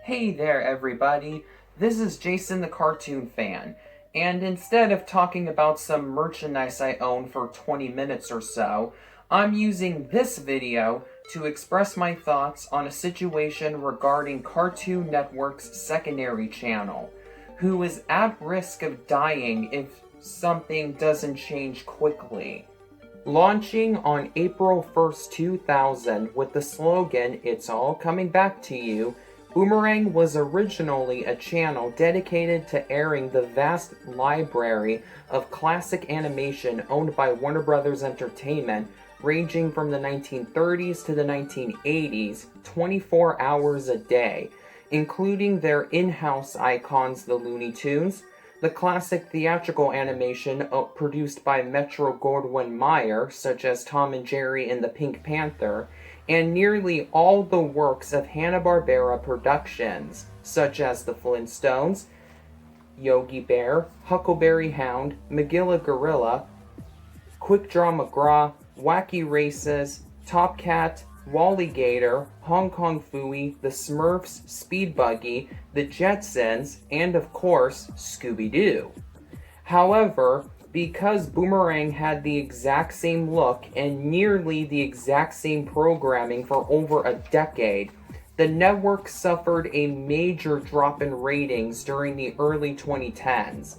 Hey there, everybody. This is Jason the Cartoon Fan, and instead of talking about some merchandise I own for 20 minutes or so, I'm using this video to express my thoughts on a situation regarding Cartoon Network's secondary channel, who is at risk of dying if something doesn't change quickly. Launching on April 1st, 2000 with the slogan, "It's all coming back to you," Boomerang was originally a channel dedicated to airing the vast library of classic animation owned by Warner Bros. Entertainment, ranging from the 1930s to the 1980s, 24 hours a day, including their in-house icons, the Looney Tunes, the classic theatrical animation produced by Metro-Goldwyn-Mayer, such as Tom and Jerry and the Pink Panther, and nearly all the works of Hanna-Barbera Productions, such as The Flintstones, Yogi Bear, Huckleberry Hound, Magilla Gorilla, Quick Draw McGraw, Wacky Races, Top Cat, Wally Gator, Hong Kong Phooey, The Smurfs, Speed Buggy, The Jetsons, and of course, Scooby-Doo. However, because Boomerang had the exact same look and nearly the exact same programming for over a decade, the network suffered a major drop in ratings during the early 2010s.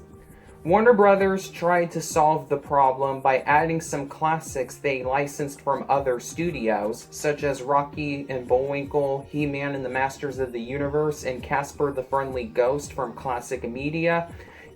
Warner Brothers tried to solve the problem by adding some classics they licensed from other studios, such as Rocky and Bullwinkle, He-Man and the Masters of the Universe, and Casper the Friendly Ghost from Classic Media,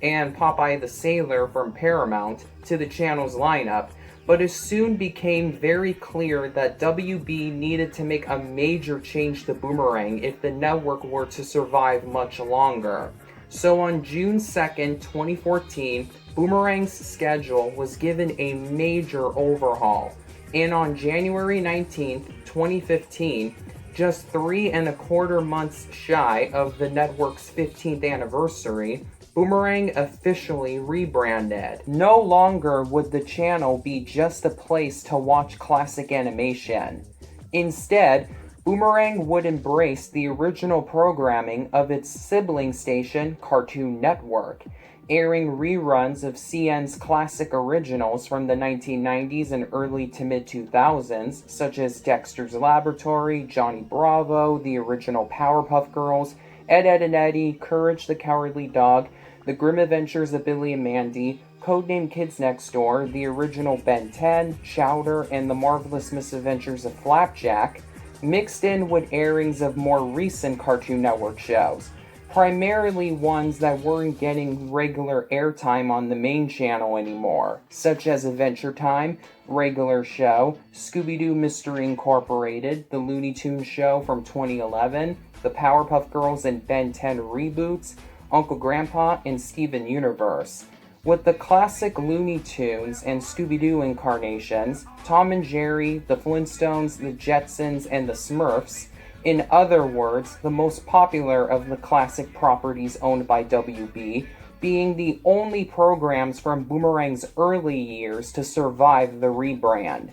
and Popeye the Sailor from Paramount, to the channel's lineup, but it soon became very clear that WB needed to make a major change to Boomerang if the network were to survive much longer. So on June 2nd, 2014, Boomerang's schedule was given a major overhaul, and on January 19th, 2015, just 3.25 months shy of the network's 15th anniversary, Boomerang officially rebranded. No longer would the channel be just a place to watch classic animation. Instead, Boomerang would embrace the original programming of its sibling station, Cartoon Network, airing reruns of CN's classic originals from the 1990s and early to mid-2000s, such as Dexter's Laboratory, Johnny Bravo, the original Powerpuff Girls, Ed, Edd and Eddy, Courage the Cowardly Dog, The Grim Adventures of Billy and Mandy, Codename Kids Next Door, the original Ben 10, Chowder, and The Marvelous Misadventures of Flapjack, mixed in with airings of more recent Cartoon Network shows, primarily ones that weren't getting regular airtime on the main channel anymore, such as Adventure Time, Regular Show, Scooby-Doo Mystery Incorporated, The Looney Tunes Show from 2011, The Powerpuff Girls and Ben 10 reboots, Uncle Grandpa, and Steven Universe. With the classic Looney Tunes and Scooby-Doo incarnations, Tom and Jerry, the Flintstones, the Jetsons, and the Smurfs, in other words, the most popular of the classic properties owned by WB, being the only programs from Boomerang's early years to survive the rebrand.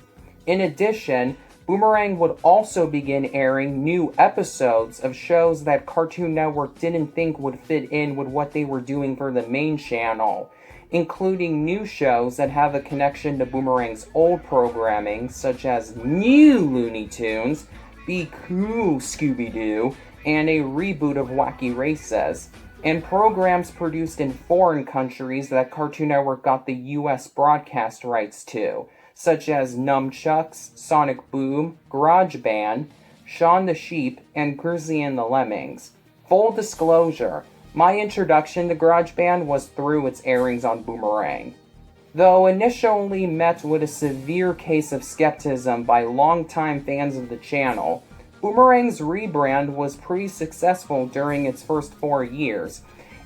In addition, Boomerang would also begin airing new episodes of shows that Cartoon Network didn't think would fit in with what they were doing for the main channel, including new shows that have a connection to Boomerang's old programming, such as New Looney Tunes, Be Cool Scooby-Doo, and a reboot of Wacky Races, and programs produced in foreign countries that Cartoon Network got the US broadcast rights to, such as Nunchucks, Sonic Boom, Garage Band, Shaun the Sheep, and Grizzly and the Lemmings. Full disclosure, my introduction to Garage Band was through its airings on Boomerang. Though initially met with a severe case of skepticism by longtime fans of the channel, Boomerang's rebrand was pretty successful during its first 4 years,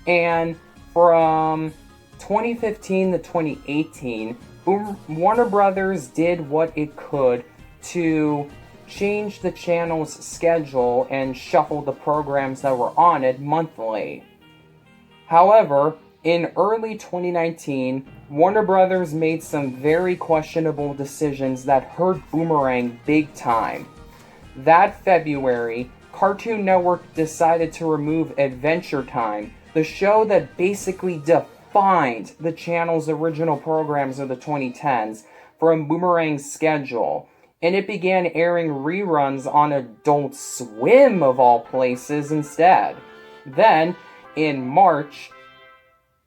and from 2015 to 2018, Warner Brothers did what it could to change the channel's schedule and shuffle the programs that were on it monthly. However, in early 2019, Warner Brothers made some very questionable decisions that hurt Boomerang big time. That February, Cartoon Network decided to remove Adventure Time, the show that basically defined the channel's original programs of the 2010s, from Boomerang's schedule, and it began airing reruns on Adult Swim of all places instead. Then, in March,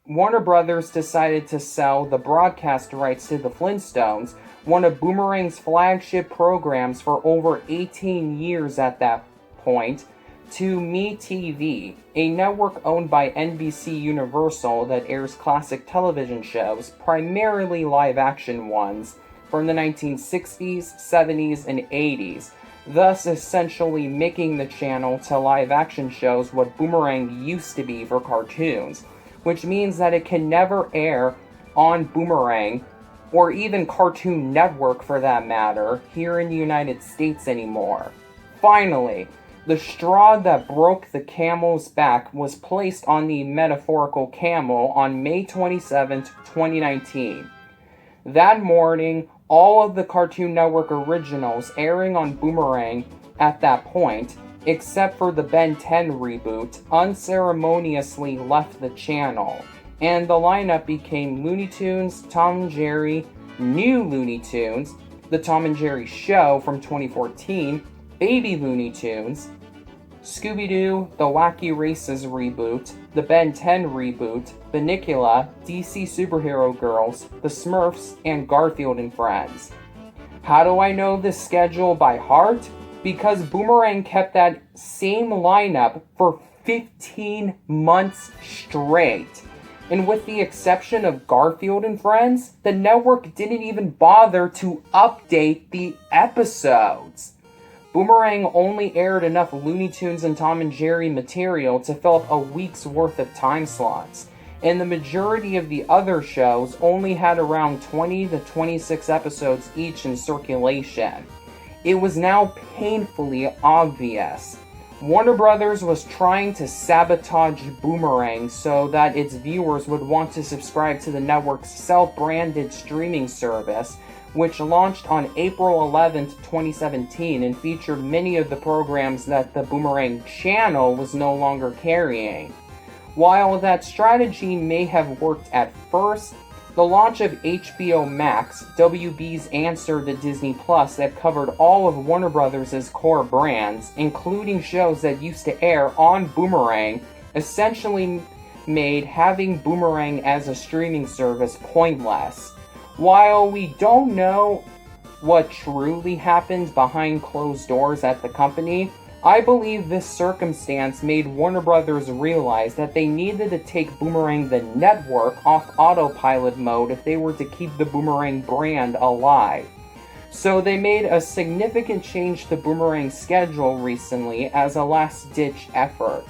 Warner Brothers decided to sell the broadcast rights to the Flintstones, one of Boomerang's flagship programs for over 18 years at that point, to MeTV, a network owned by NBC Universal that airs classic television shows, primarily live-action ones, from the 1960s, 70s, and 80s, thus essentially making the channel to live-action shows what Boomerang used to be for cartoons, which means that it can never air on Boomerang, or even Cartoon Network for that matter, here in the United States anymore. Finally, the straw that broke the camel's back was placed on the metaphorical camel on May 27, 2019. That morning, all of the Cartoon Network originals airing on Boomerang at that point, except for the Ben 10 reboot, unceremoniously left the channel, and the lineup became Looney Tunes, Tom and Jerry, New Looney Tunes, The Tom and Jerry Show from 2014, Baby Looney Tunes, Scooby-Doo, The Wacky Races reboot, the Ben 10 reboot, Bunnicula, DC Superhero Girls, The Smurfs, and Garfield and Friends. How do I know this schedule by heart? Because Boomerang kept that same lineup for 15 months straight. And with the exception of Garfield and Friends, the network didn't even bother to update the episodes. Boomerang only aired enough Looney Tunes and Tom and Jerry material to fill up a week's worth of time slots, and the majority of the other shows only had around 20 to 26 episodes each in circulation. It was now painfully obvious. Warner Brothers was trying to sabotage Boomerang so that its viewers would want to subscribe to the network's self-branded streaming service, which launched on April 11, 2017, and featured many of the programs that the Boomerang channel was no longer carrying. While that strategy may have worked at first, the launch of HBO Max, WB's answer to Disney Plus that covered all of Warner Brothers' core brands, including shows that used to air on Boomerang, essentially made having Boomerang as a streaming service pointless. While we don't know what truly happened behind closed doors at the company, I believe this circumstance made Warner Brothers realize that they needed to take Boomerang the network off autopilot mode if they were to keep the Boomerang brand alive. So they made a significant change to Boomerang's schedule recently as a last-ditch effort,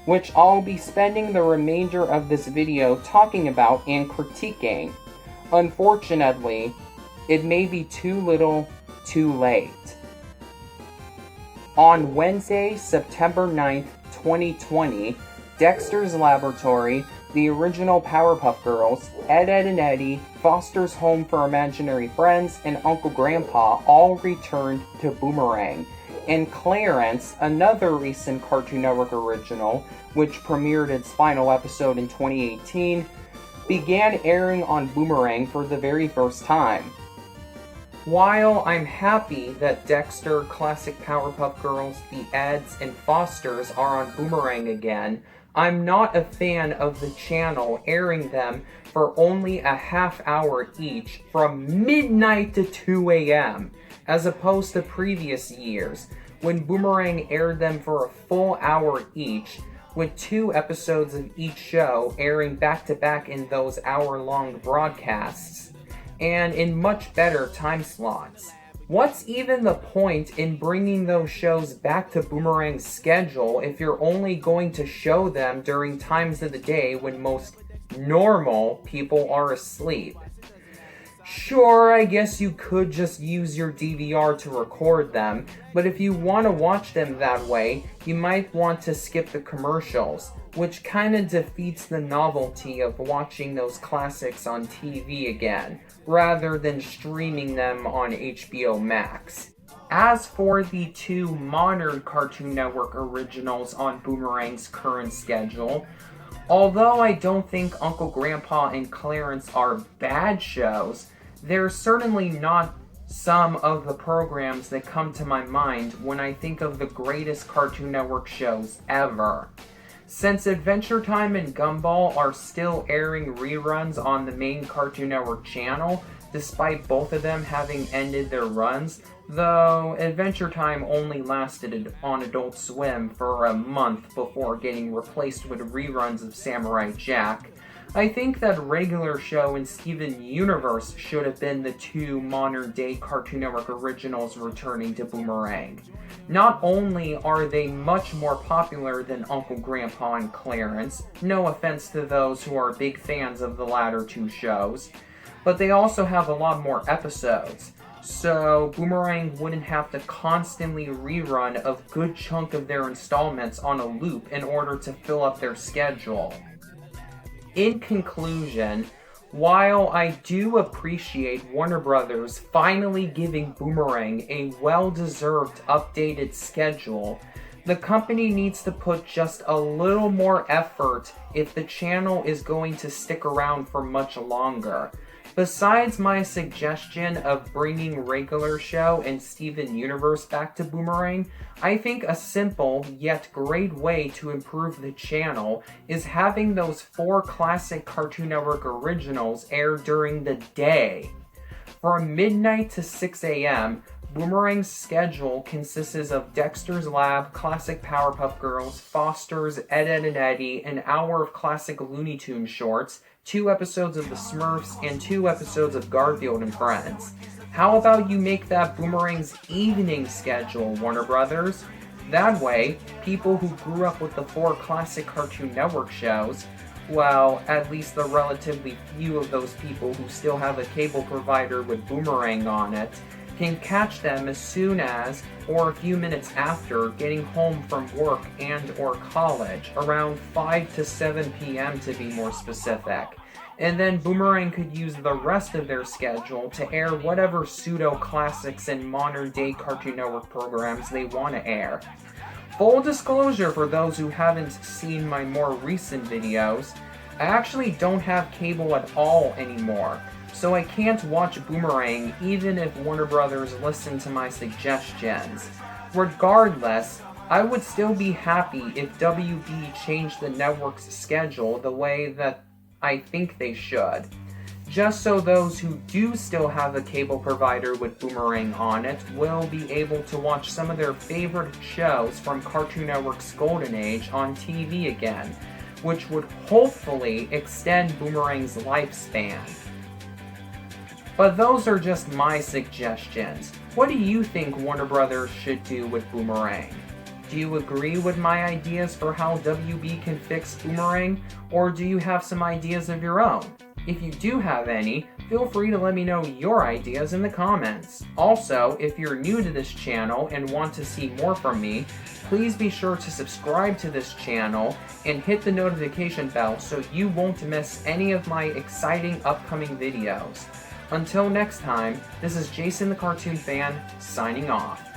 which I'll be spending the remainder of this video talking about and critiquing. Unfortunately, it may be too little, too late. On Wednesday, September 9th, 2020, Dexter's Laboratory, the original Powerpuff Girls, Ed, Edd and Eddy, Foster's Home for Imaginary Friends, and Uncle Grandpa all returned to Boomerang. And Clarence, another recent Cartoon Network original, which premiered its final episode in 2018, began airing on Boomerang for the very first time. While I'm happy that Dexter, Classic Powerpuff Girls, the Eds, and Fosters are on Boomerang again, I'm not a fan of the channel airing them for only a half hour each from midnight to 2 a.m., as opposed to previous years, when Boomerang aired them for a full hour each, with 2 episodes of each show airing back-to-back in those hour-long broadcasts, and in much better time slots. What's even the point in bringing those shows back to Boomerang's schedule if you're only going to show them during times of the day when most normal people are asleep? Sure, I guess you could just use your DVR to record them, but if you want to watch them that way, you might want to skip the commercials, which kinda defeats the novelty of watching those classics on TV again, rather than streaming them on HBO Max. As for the two modern Cartoon Network originals on Boomerang's current schedule, although I don't think Uncle Grandpa and Clarence are bad shows, they're certainly not some of the programs that come to my mind when I think of the greatest Cartoon Network shows ever. Since Adventure Time and Gumball are still airing reruns on the main Cartoon Network channel, despite both of them having ended their runs, though Adventure Time only lasted on Adult Swim for a month before getting replaced with reruns of Samurai Jack, I think that Regular Show and Steven Universe should have been the two modern-day Cartoon Network originals returning to Boomerang. Not only are they much more popular than Uncle Grandpa and Clarence, no offense to those who are big fans of the latter two shows, but they also have a lot more episodes, so Boomerang wouldn't have to constantly rerun a good chunk of their installments on a loop in order to fill up their schedule. In conclusion, while I do appreciate Warner Brothers finally giving Boomerang a well-deserved updated schedule, the company needs to put just a little more effort if the channel is going to stick around for much longer. Besides my suggestion of bringing Regular Show and Steven Universe back to Boomerang, I think a simple yet great way to improve the channel is having those 4 classic Cartoon Network originals air during the day. From midnight to 6 a.m., Boomerang's schedule consists of Dexter's Lab, Classic Powerpuff Girls, Foster's, Ed, Ed and Eddie, an hour of classic Looney Tunes shorts, 2 episodes of The Smurfs, and 2 episodes of Garfield and Friends. How about you make that Boomerang's evening schedule, Warner Brothers? That way, people who grew up with the 4 classic Cartoon Network shows, well, at least the relatively few of those people who still have a cable provider with Boomerang on it, can catch them as soon as, or a few minutes after, getting home from work and or college, around 5 to 7 p.m. to be more specific. And then Boomerang could use the rest of their schedule to air whatever pseudo-classics and modern-day Cartoon Network programs they want to air. Full disclosure for those who haven't seen my more recent videos, I actually don't have cable at all anymore, so I can't watch Boomerang even if Warner Brothers listen to my suggestions. Regardless, I would still be happy if WB changed the network's schedule the way that I think they should, just so those who do still have a cable provider with Boomerang on it will be able to watch some of their favorite shows from Cartoon Network's golden age on TV again, which would hopefully extend Boomerang's lifespan. But those are just my suggestions. What do you think Warner Brothers should do with Boomerang? Do you agree with my ideas for how WB can fix Boomerang, or do you have some ideas of your own? If you do have any, feel free to let me know your ideas in the comments. Also, if you're new to this channel and want to see more from me, please be sure to subscribe to this channel and hit the notification bell so you won't miss any of my exciting upcoming videos. Until next time, this is Jason the Cartoon Fan, signing off.